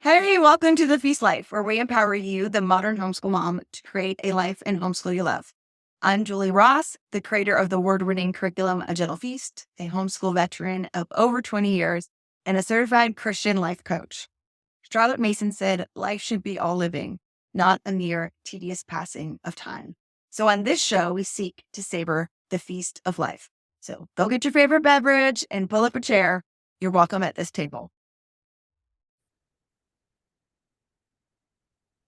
Hey, welcome to the Feast Life, where we empower you, the modern homeschool mom, to create a life and homeschool you love. I'm Julie Ross, the creator of the award-winning curriculum A Gentle Feast, a homeschool veteran of over 20 years, and a certified Christian life coach. Charlotte Mason said, life should be all living, not a mere tedious passing of time. So on this show, we seek to savor the feast of life. So go get your favorite beverage and pull up a chair. You're welcome at this table.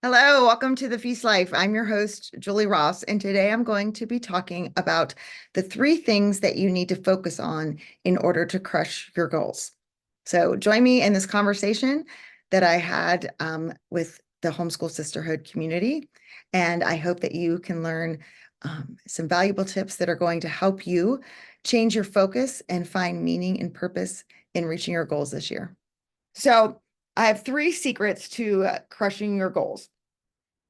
Hello, welcome to the Feast Life. I'm your host, Julie Ross, and today I'm going to be talking about the 3 things that you need to focus on in order to crush your goals. So join me in this conversation that I had with the Homeschool Sisterhood community, and I hope that you can learn some valuable tips that are going to help you change your focus and find meaning and purpose in reaching your goals this year. So I have 3 secrets to crushing your goals.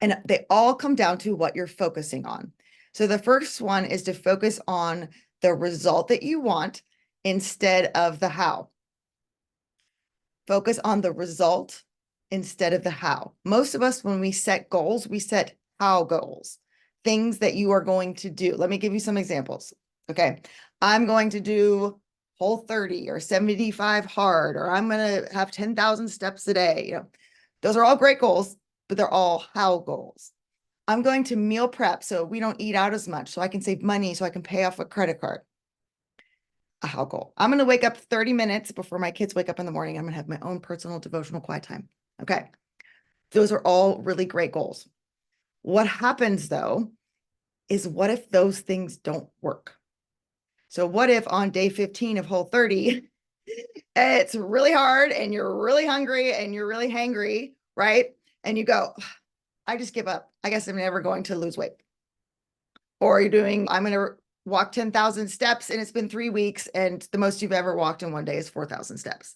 And they all come down to what you're focusing on. So the first one is to focus on the result that you want instead of the how. Focus on the result instead of the how. Most of us, when we set goals, we set how goals, things that you are going to do. Let me give you some examples. Okay. I'm going to do Whole30 or 75 hard, or I'm going to have 10,000 steps a day. Those are all great goals, but they're all how goals. I'm going to meal prep so we don't eat out as much, so I can save money, so I can pay off a credit card. A how goal. I'm going to wake up 30 minutes before my kids wake up in the morning. I'm going to have my own personal devotional quiet time. Okay. Those are all really great goals. What happens though is what if those things don't work? So what if on day 15 of Whole30, it's really hard and you're really hungry and you're really hangry, right? And you go, I just give up. I guess I'm never going to lose weight. Or you're doing, I'm going to walk 10,000 steps and it's been 3 weeks and the most you've ever walked in one day is 4,000 steps.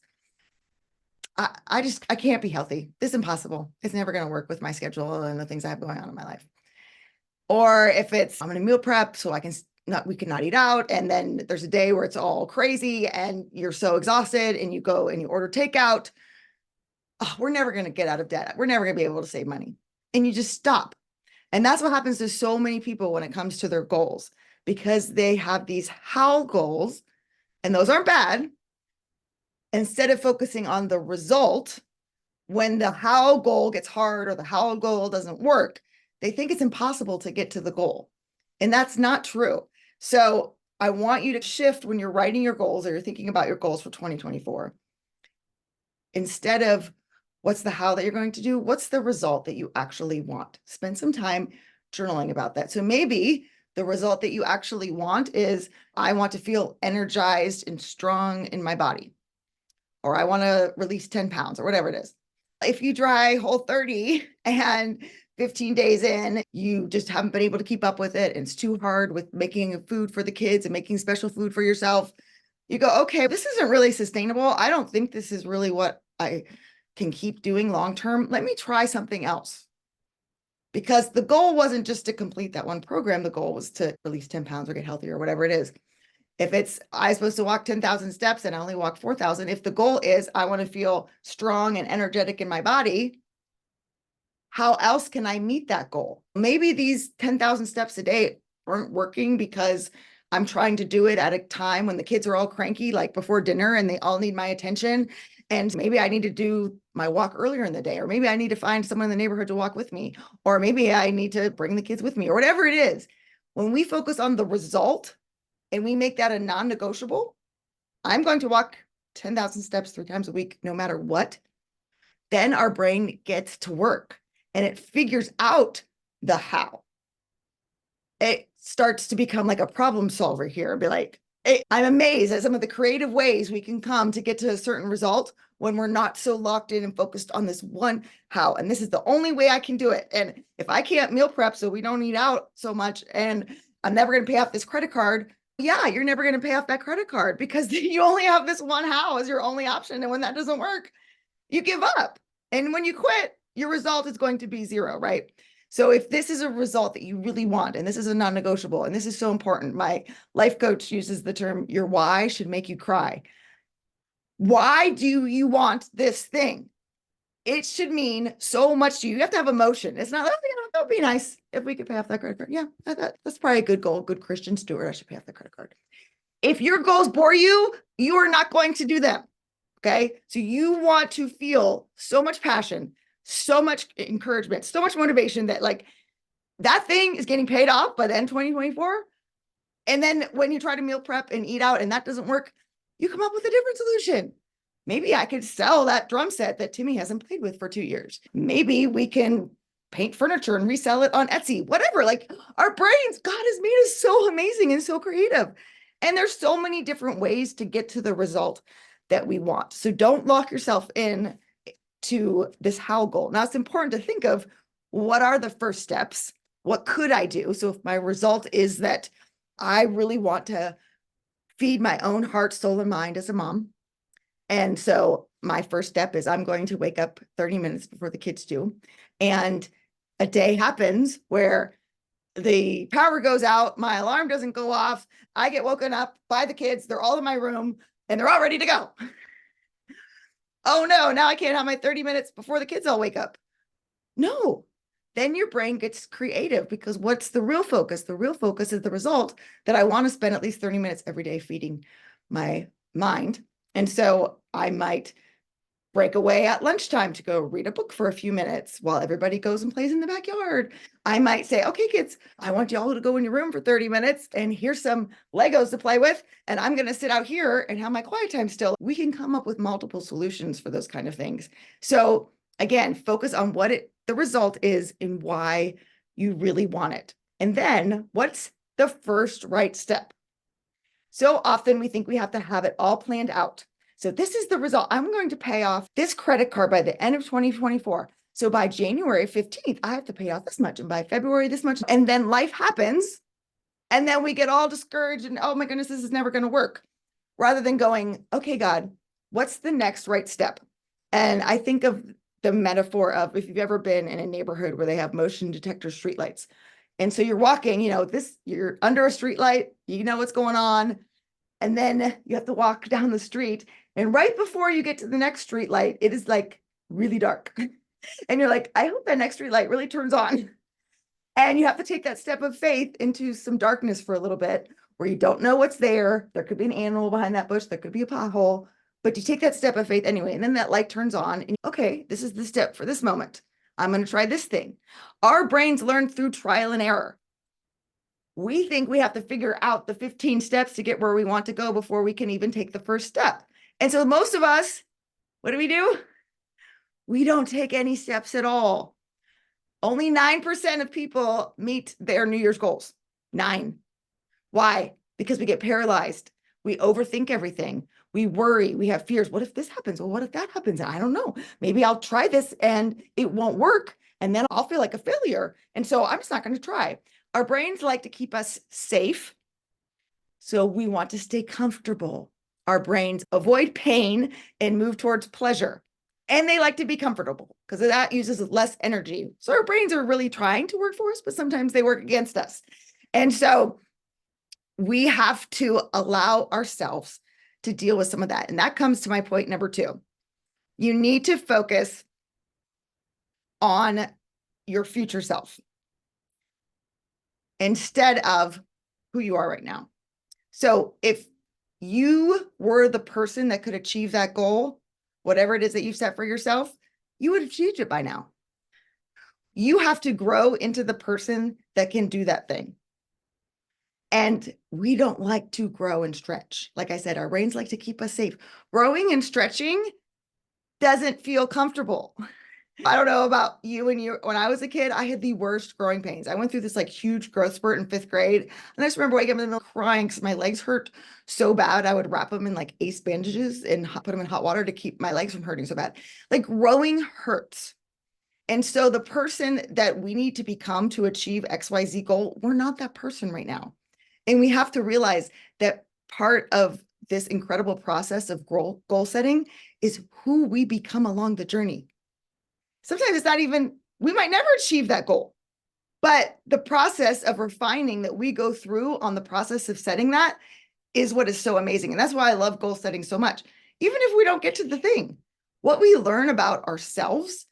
I can't be healthy. This is impossible. It's never going to work with my schedule and the things I have going on in my life. Or if it's, I'm going to meal prep so we cannot eat out. And then there's a day where it's all crazy and you're so exhausted and you go and you order takeout. Oh, we're never going to get out of debt. We're never going to be able to save money. And you just stop. And that's what happens to so many people when it comes to their goals, because they have these how goals, and those aren't bad. Instead of focusing on the result, when the how goal gets hard or the how goal doesn't work, they think it's impossible to get to the goal. And that's not true. So I want you to shift when you're writing your goals or you're thinking about your goals for 2024. Instead of what's the how that you're going to do, what's the result that you actually want? Spend some time journaling about that. So maybe the result that you actually want is, I want to feel energized and strong in my body, or I want to release 10 pounds or whatever it is. If you try Whole30 and 15 days in, you just haven't been able to keep up with it, and it's too hard with making food for the kids and making special food for yourself, you go, okay, this isn't really sustainable. I don't think this is really what I can keep doing long-term. Let me try something else. Because the goal wasn't just to complete that one program. The goal was to release 10 pounds or get healthier or whatever it is. If it's, I'm supposed to walk 10,000 steps and I only walk 4,000, if the goal is, I want to feel strong and energetic in my body, how else can I meet that goal? Maybe these 10,000 steps a day aren't working because I'm trying to do it at a time when the kids are all cranky, like before dinner, and they all need my attention. And maybe I need to do my walk earlier in the day, or maybe I need to find someone in the neighborhood to walk with me, or maybe I need to bring the kids with me, or whatever it is. When we focus on the result and we make that a non-negotiable, I'm going to walk 10,000 steps 3 times a week, no matter what, then our brain gets to work and it figures out the how. It starts to become like a problem solver here and be like, hey, I'm amazed at some of the creative ways we can come to get to a certain result when we're not so locked in and focused on this one how. And this is the only way I can do it. And if I can't meal prep so we don't eat out so much, and I'm never going to pay off this credit card, yeah, you're never going to pay off that credit card because you only have this one how as your only option. And when that doesn't work, you give up. And when you quit, your result is going to be 0, right? So if this is a result that you really want, and this is a non-negotiable, and this is so important, my life coach uses the term, your why should make you cry. Why do you want this thing? it should mean so much to you. You have to have emotion. It's not, oh, that would be nice if we could pay off that credit card. Yeah, that's probably a good goal. Good Christian steward. I should pay off the credit card. If your goals bore you, you are not going to do them. Okay. So you want to feel so much passion, so much encouragement, so much motivation that like that thing is getting paid off by the end of 2024. And then when you try to meal prep and eat out and that doesn't work, you come up with a different solution. Maybe I could sell that drum set that Timmy hasn't played with for 2 years. Maybe we can paint furniture and resell it on Etsy, whatever. Like our brains, God has made us so amazing and so creative. And there's so many different ways to get to the result that we want. So don't lock yourself in to this how goal. Now it's important to think of what are the first steps? What could I do? So if my result is that I really want to feed my own heart, soul, and mind as a mom. And so my first step is I'm going to wake up 30 minutes before the kids do. And a day happens where the power goes out, my alarm doesn't go off, I get woken up by the kids, they're all in my room, and they're all ready to go. Oh no, now I can't have my 30 minutes before the kids all wake up. No, then your brain gets creative because what's the real focus? The real focus is the result that I want to spend at least 30 minutes every day feeding my mind. And so I might break away at lunchtime to go read a book for a few minutes while everybody goes and plays in the backyard. I might say, okay, kids, I want y'all to go in your room for 30 minutes and here's some Legos to play with. And I'm going to sit out here and have my quiet time still. We can come up with multiple solutions for those kind of things. So again, focus on what the result is and why you really want it. And then what's the first right step? So often we think we have to have it all planned out. So this is the result. I'm going to pay off this credit card by the end of 2024. So by January 15th, I have to pay off this much. And by February, this much. And then life happens. And then we get all discouraged and, oh my goodness, this is never going to work. Rather than going, okay, God, what's the next right step? And I think of the metaphor of if you've ever been in a neighborhood where they have motion detector streetlights. And so you're walking, you're under a streetlight, you know what's going on. And then you have to walk down the street. And right before you get to the next street light, it is like really dark. And you're like, I hope that next street light really turns on. And you have to take that step of faith into some darkness for a little bit where you don't know what's there. There could be an animal behind that bush. There could be a pothole, but you take that step of faith anyway. And then that light turns on and okay, this is the step for this moment. I'm going to try this thing. Our brains learn through trial and error. We think we have to figure out the 15 steps to get where we want to go before we can even take the first step. And so most of us, what do? We don't take any steps at all. Only 9% of people meet their New Year's goals. 9. Why? Because we get paralyzed. We overthink everything. We worry. We have fears. What if this happens? Well, what if that happens? I don't know. Maybe I'll try this and it won't work. And then I'll feel like a failure. And so I'm just not going to try. Our brains like to keep us safe. So we want to stay comfortable. Our brains avoid pain and move towards pleasure. And they like to be comfortable because that uses less energy. So our brains are really trying to work for us, but sometimes they work against us. And so we have to allow ourselves to deal with some of that. And that comes to my point number 2. You need to focus on your future self instead of who you are right now. So if you were the person that could achieve that goal, whatever it is that you've set for yourself, you would have achieved it by now. You have to grow into the person that can do that thing. And we don't like to grow and stretch. Like I said, our brains like to keep us safe. Growing and stretching doesn't feel comfortable. I don't know about you when I was a kid, I had the worst growing pains. I went through this like huge growth spurt in 5th grade. And I just remember waking up in the middle crying because my legs hurt so bad. I would wrap them in like ace bandages and put them in hot water to keep my legs from hurting so bad. Like growing hurts. And so the person that we need to become to achieve XYZ goal, we're not that person right now. And we have to realize that part of this incredible process of goal setting is who we become along the journey. Sometimes it's not even, we might never achieve that goal, but the process of refining that we go through on the process of setting that is what is so amazing. And that's why I love goal setting so much. Even if we don't get to the thing, what we learn about ourselves,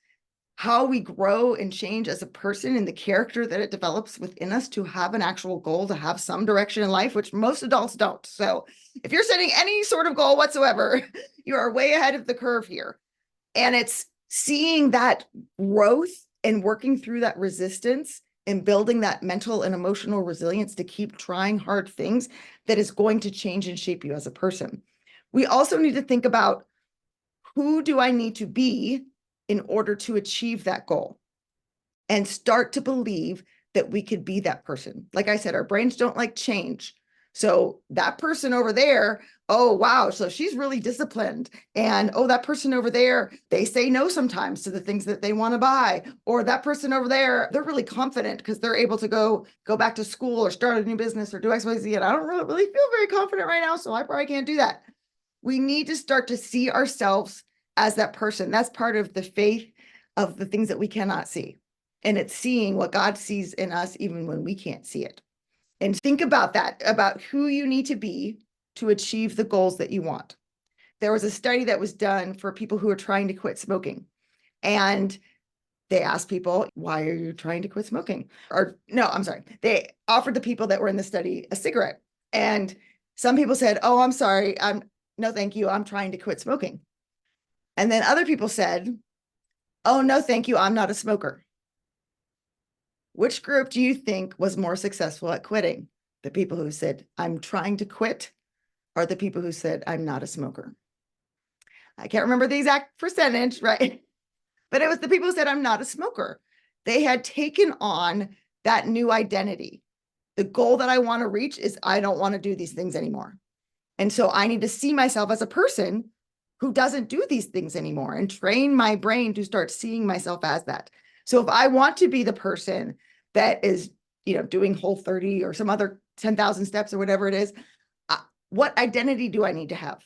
how we grow and change as a person, and the character that it develops within us to have an actual goal, to have some direction in life, which most adults don't. So if you're setting any sort of goal whatsoever, you are way ahead of the curve here. And it's seeing that growth and working through that resistance and building that mental and emotional resilience to keep trying hard things that is going to change and shape you as a person. We also need to think about, who do I need to be in order to achieve that goal? And start to believe that we could be that person. Like I said, our brains don't like change. So that person over there, oh, wow, so she's really disciplined. And oh, that person over there, they say no sometimes to the things that they want to buy. Or that person over there, they're really confident because they're able to go back to school or start a new business or do XYZ. And I don't really feel very confident right now, so I probably can't do that. We need to start to see ourselves as that person. That's part of the faith of the things that we cannot see. And it's seeing what God sees in us, even when we can't see it. And think about that, about who you need to be to achieve the goals that you want. There was a study that was done for people who are trying to quit smoking. And they asked people, why are you trying to quit smoking? Or no, I'm sorry. They offered the people that were in the study a cigarette. And some people said, oh, I'm sorry. No, thank you. I'm trying to quit smoking. And then other people said, oh, no, thank you. I'm not a smoker. Which group do you think was more successful at quitting? The people who said, I'm trying to quit, or the people who said, I'm not a smoker? I can't remember the exact percentage, right? But it was the people who said, I'm not a smoker. They had taken on that new identity. The goal that I want to reach is, I don't want to do these things anymore. And so I need to see myself as a person who doesn't do these things anymore and train my brain to start seeing myself as that. So if I want to be the person that is, doing Whole30 or some other 10,000 steps or whatever it is, what identity do I need to have?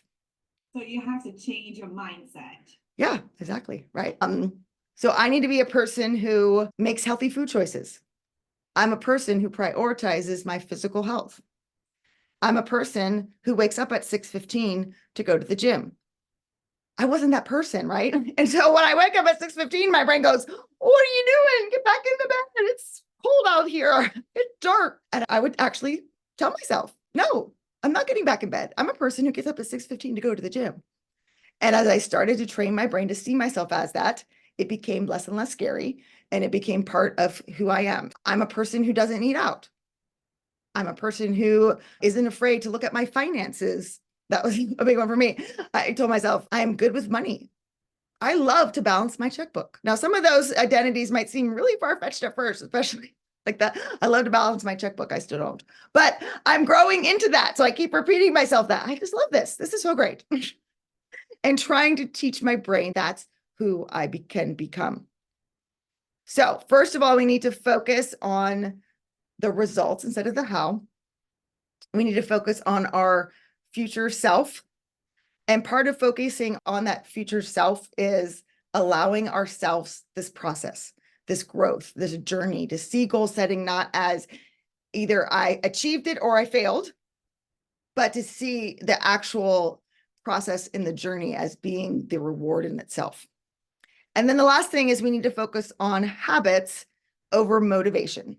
So you have to change your mindset. Yeah, exactly. Right. So I need to be a person who makes healthy food choices. I'm a person who prioritizes my physical health. I'm a person who wakes up at 6:15 to go to the gym. I wasn't that person, right? And so when I wake up at 6:15, my brain goes, what are you doing? Get back in the bed. It's cold out here. It's dark. And I would actually tell myself, no, I'm not getting back in bed. I'm a person who gets up at 6:15 to go to the gym. And as I started to train my brain to see myself as that, it became less and less scary. And it became part of who I am. I'm a person who doesn't eat out. I'm a person who isn't afraid to look at my finances. That was a big one for me. I told myself, I am good with money. I love to balance my checkbook. Now, some of those identities might seem really far-fetched at first, especially like that. I love to balance my checkbook. I still don't, but I'm growing into that. So I keep repeating myself that I just love this. This is so great. And trying to teach my brain that's who I can become. So first of all, we need to focus on the results instead of the how. We need to focus on our future self. And part of focusing on that future self is allowing ourselves this process, this growth, this journey, to see goal setting not as either I achieved it or I failed, but to see the actual process in the journey as being the reward in itself. And then the last thing is, we need to focus on habits over motivation.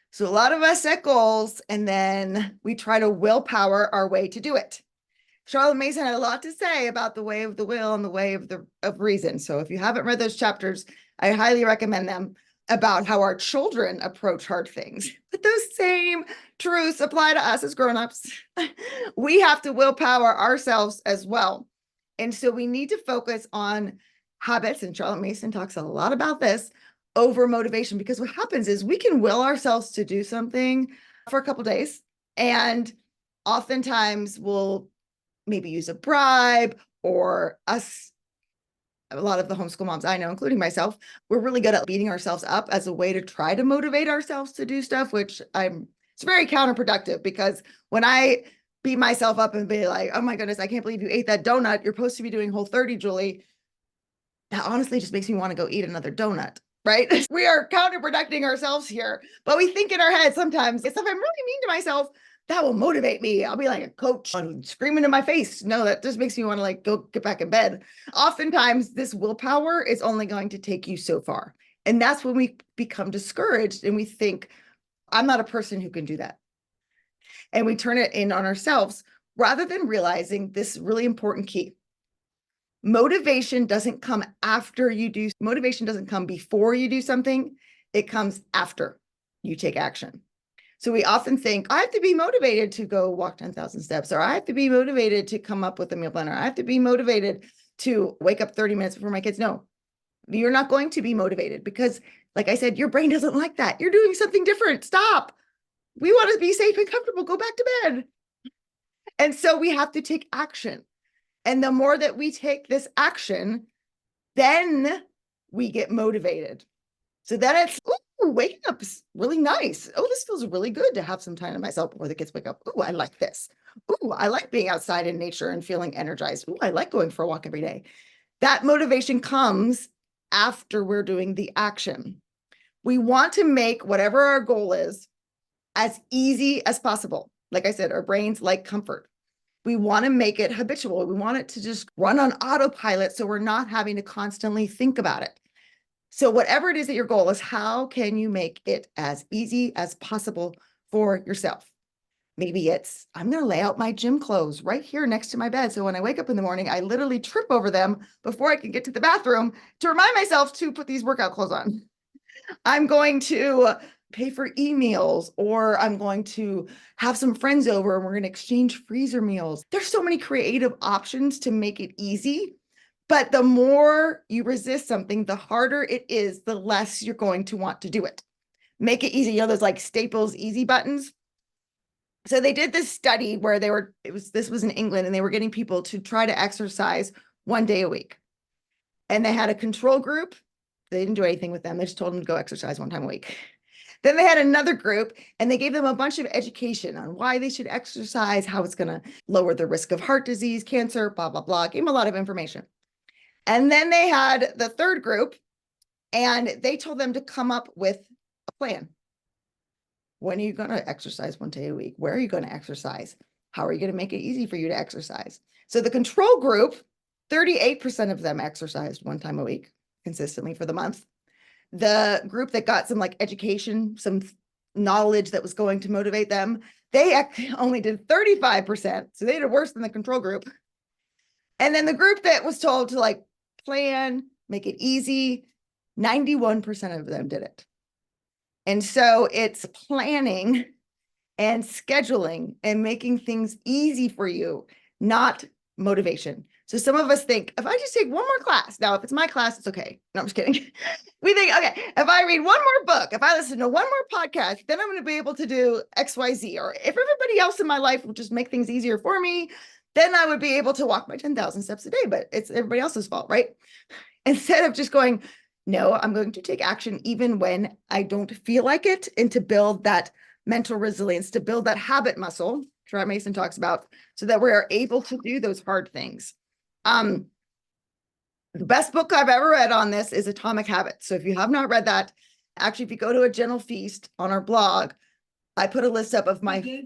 So a lot of us set goals and then we try to willpower our way to do it. Charlotte Mason had a lot to say about the way of the will and the way of reason. So if you haven't read those chapters, I highly recommend them, about how our children approach hard things. But those same truths apply to us as grownups. We have to willpower ourselves as well. And so we need to focus on habits, and Charlotte Mason talks a lot about this, over motivation, because what happens is we can will ourselves to do something for a couple days, and oftentimes we'll maybe use a bribe, or a lot of the homeschool moms I know, including myself, we're really good at beating ourselves up as a way to try to motivate ourselves to do stuff, which it's very counterproductive, because when I beat myself up and be like, oh my goodness, I can't believe you ate that donut. You're supposed to be doing Whole30, Julie. That honestly just makes me want to go eat another donut, right? We are counterproducting ourselves here, but we think in our head sometimes, if I'm really mean to myself, that will motivate me. I'll be like a coach screaming in my face. No, that just makes me want to like go get back in bed. Oftentimes this willpower is only going to take you so far. And that's when we become discouraged and we think, I'm not a person who can do that. And we turn it in on ourselves rather than realizing this really important key. Motivation doesn't come after you do. Motivation doesn't come before you do something. It comes after you take action. So we often think, I have to be motivated to go walk 10,000 steps, or I have to be motivated to come up with a meal plan, or I have to be motivated to wake up 30 minutes before my kids. No, you're not going to be motivated because, like I said, your brain doesn't like that. You're doing something different. Stop. We want to be safe and comfortable. Go back to bed. And so we have to take action. And the more that we take this action, then we get motivated. So then it's, ooh, waking up is really nice. Oh, this feels really good to have some time to myself before the kids wake up. Ooh, I like this. Ooh, I like being outside in nature and feeling energized. Ooh, I like going for a walk every day. That motivation comes after we're doing the action. We want to make whatever our goal is as easy as possible. Like I said, our brains like comfort. We want to make it habitual. We want it to just run on autopilot so we're not having to constantly think about it. So whatever it is that your goal is, how can you make it as easy as possible for yourself? Maybe it's, I'm going to lay out my gym clothes right here next to my bed. So when I wake up in the morning, I literally trip over them before I can get to the bathroom to remind myself to put these workout clothes on. I'm going to pay for emails, or I'm going to have some friends over and we're going to exchange freezer meals. There's so many creative options to make it easy, but the more you resist something, the harder it is, the less you're going to want to do it. Make it easy. You know, those like Staples easy buttons. So they did this study where this was in England, and they were getting people to try to exercise 1 day a week. And they had a control group. They didn't do anything with them. They just told them to go exercise 1 time a week. Then they had another group, and they gave them a bunch of education on why they should exercise, how it's going to lower the risk of heart disease, cancer, blah, blah, blah. Gave them a lot of information. And then they had the third group, and they told them to come up with a plan. When are you going to exercise 1 day a week? Where are you going to exercise? How are you going to make it easy for you to exercise? So the control group, 38% of them exercised 1 time a week consistently for the month. The group that got some like education, some knowledge that was going to motivate them, they only did 35%. So they did worse than the control group. And then the group that was told to like plan, make it easy, 91% of them did it. And so it's planning and scheduling and making things easy for you, not motivation. So some of us think, if I just take 1 more class, now if it's my class, it's okay. No, I'm just kidding. We think, okay, if I read 1 more book, if I listen to 1 more podcast, then I'm going to be able to do XYZ. Or if everybody else in my life will just make things easier for me, then I would be able to walk my 10,000 steps a day, but it's everybody else's fault, right? Instead of just going, no, I'm going to take action even when I don't feel like it, and to build that mental resilience, to build that habit muscle, Trevor Mason talks about, so that we are able to do those hard things. The best book I've ever read on this is Atomic Habits. So if you have not read that, actually, if you go to a Gentle Feast on our blog, I put a list up of my. It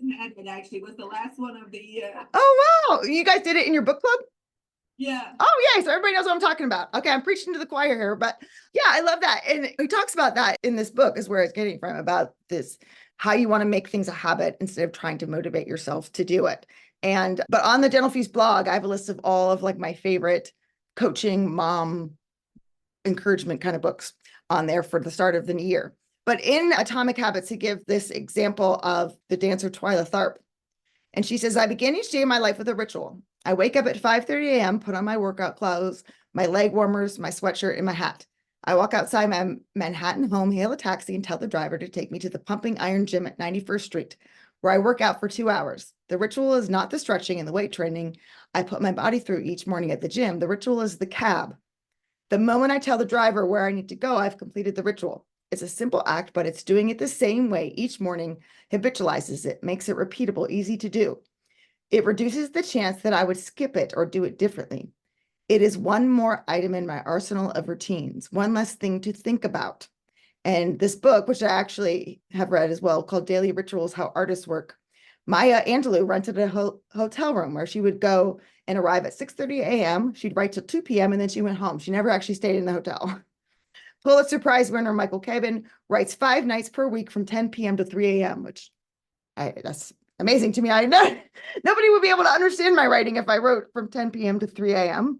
actually was the last one of the year. Oh, wow. You guys did it in your book club? Yeah. Oh, yeah. So everybody knows what I'm talking about. Okay. I'm preaching to the choir here, but yeah, I love that. And he talks about that in this book, is where it's getting from, about this, how you want to make things a habit instead of trying to motivate yourself to do it. But on the Gentle Feast blog, I have a list of all of like my favorite coaching, mom encouragement kind of books on there for the start of the year. But in Atomic Habits, he gives this example of the dancer Twyla Tharp. And she says, I begin each day of my life with a ritual. I wake up at 5:30 a.m., put on my workout clothes, my leg warmers, my sweatshirt, and my hat. I walk outside my Manhattan home, hail a taxi, and tell the driver to take me to the Pumping Iron Gym at 91st Street, where I work out for 2 hours. The ritual is not the stretching and the weight training I put my body through each morning at the gym. The ritual is the cab. The moment I tell the driver where I need to go, I've completed the ritual. It's a simple act, but it's doing it the same way each morning habitualizes it, makes it repeatable, easy to do. It reduces the chance that I would skip it or do it differently. It is one more item in my arsenal of routines, one less thing to think about. And this book, which I actually have read as well, called Daily Rituals, How Artists Work, Maya Angelou rented a hotel room where she would go and arrive at 6:30 a.m. She'd write till 2 p.m. and then she went home. She never actually stayed in the hotel. Pulitzer Prize winner Michael Cabin writes 5 nights per week from 10 p.m. to 3 a.m., which that's amazing to me. I know nobody would be able to understand my writing if I wrote from 10 p.m. to 3 a.m.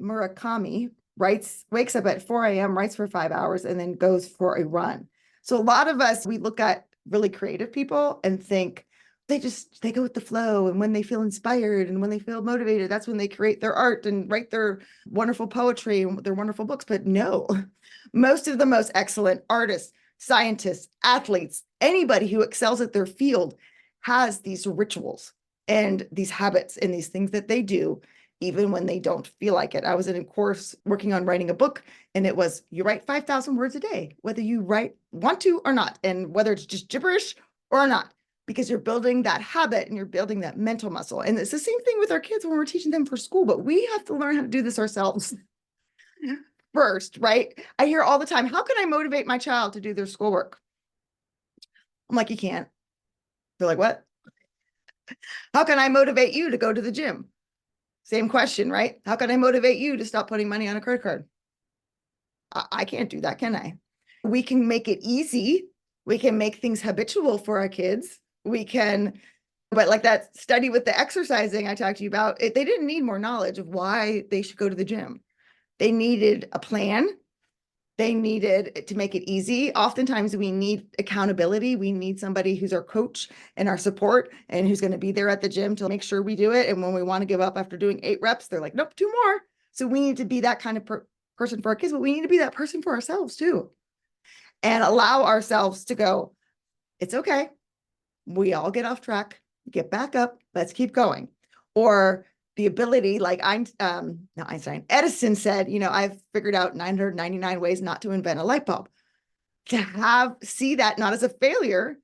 Murakami wakes up at 4 a.m., writes for 5 hours, and then goes for a run. So a lot of us, we look at really creative people and think they go with the flow. And when they feel inspired and when they feel motivated, that's when they create their art and write their wonderful poetry and their wonderful books. But no, most of the most excellent artists, scientists, athletes, anybody who excels at their field has these rituals and these habits and these things that they do even when they don't feel like it. I was in a course working on writing a book, and it was, you write 5,000 words a day, whether you want to or not, and whether it's just gibberish or not, because you're building that habit and you're building that mental muscle. And it's the same thing with our kids when we're teaching them for school, but we have to learn how to do this ourselves first, right? I hear all the time, how can I motivate my child to do their schoolwork? I'm like, you can't. They're like, what? How can I motivate you to go to the gym? Same question, right? How can I motivate you to stop putting money on a credit card? I can't do that, can I? We can make it easy. We can make things habitual for our kids. But like that study with the exercising I talked to you about, they didn't need more knowledge of why they should go to the gym. They needed a plan. They needed to make it easy. Oftentimes we need accountability. We need somebody who's our coach and our support and who's going to be there at the gym to make sure we do it. And when we want to give up after doing 8 reps, they're like, nope, 2 more. So we need to be that kind of person for our kids, but we need to be that person for ourselves too. And allow ourselves to go, it's okay. We all get off track, get back up, let's keep going. Or the ability, like Edison said, I've figured out 999 ways not to invent a light bulb. To see that not as a failure,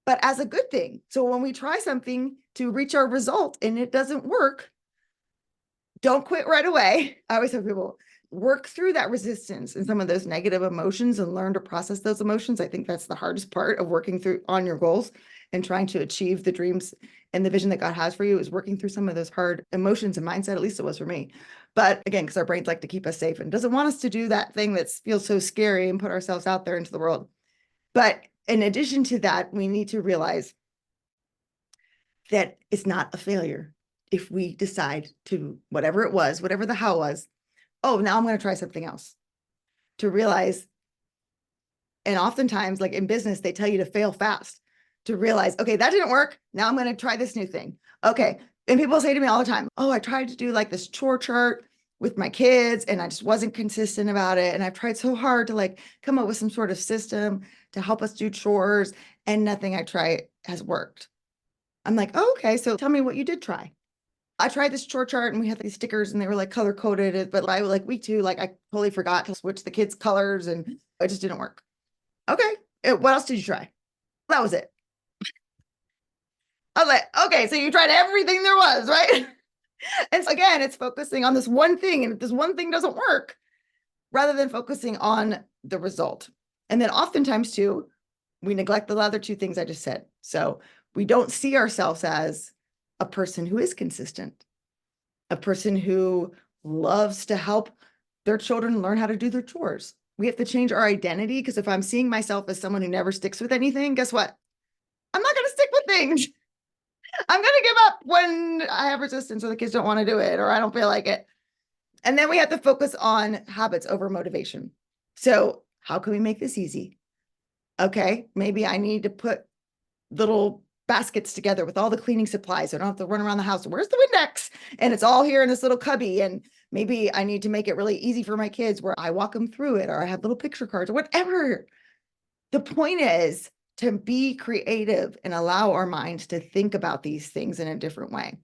but as a good thing. So when we try something to reach our result and it doesn't work, don't quit right away. I always tell people, work through that resistance and some of those negative emotions and learn to process those emotions. I think that's the hardest part of working through on your goals and trying to achieve the dreams and the vision that God has for you, is working through some of those hard emotions and mindset. At least it was for me. But again, because our brains like to keep us safe and doesn't want us to do that thing that feels so scary and put ourselves out there into the world. But in addition to that, we need to realize that it's not a failure if we decide to, whatever it was, whatever the how was, oh, now I'm going to try something else. To realize, and oftentimes, like in business, they tell you to fail fast, to realize, okay, that didn't work. Now I'm going to try this new thing. Okay. And people say to me all the time, oh, I tried to do like this chore chart with my kids and I just wasn't consistent about it. And I've tried so hard to like come up with some sort of system to help us do chores, and nothing I try has worked. I'm like, oh, okay. So tell me what you did try. I tried this chore chart and we had these stickers and they were like color coded, but I like week 2, like I totally forgot to switch the kids' colors and it just didn't work. Okay. What else did you try? That was it. I was like, okay, so you tried everything there was, right? And so again, it's focusing on this one thing. And if this one thing doesn't work, rather than focusing on the result. And then oftentimes too, we neglect the other 2 things I just said. So we don't see ourselves as a person who is consistent, a person who loves to help their children learn how to do their chores. We have to change our identity, because if I'm seeing myself as someone who never sticks with anything, guess what? I'm not going to stick with things. I'm going to give up when I have resistance or the kids don't want to do it or I don't feel like it. And then we have to focus on habits over motivation. So how can we make this easy? Okay, maybe I need to put little baskets together with all the cleaning supplies. So I don't have to run around the house. Where's the Windex? And it's all here in this little cubby. And maybe I need to make it really easy for my kids where I walk them through it, or I have little picture cards or whatever. The point is to be creative and allow our minds to think about these things in a different way.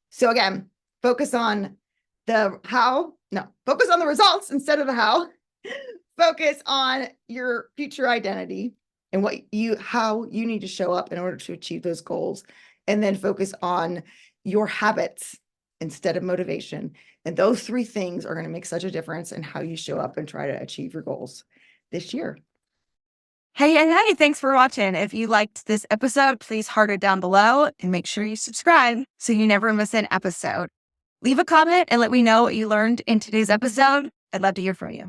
So again, focus on the focus on the results instead of the how. Focus on your future identity and how you need to show up in order to achieve those goals. And then focus on your habits instead of motivation. And those 3 things are going to make such a difference in how you show up and try to achieve your goals this year. Hey, thanks for watching. If you liked this episode, please heart it down below and make sure you subscribe so you never miss an episode. Leave a comment and let me know what you learned in today's episode. I'd love to hear from you.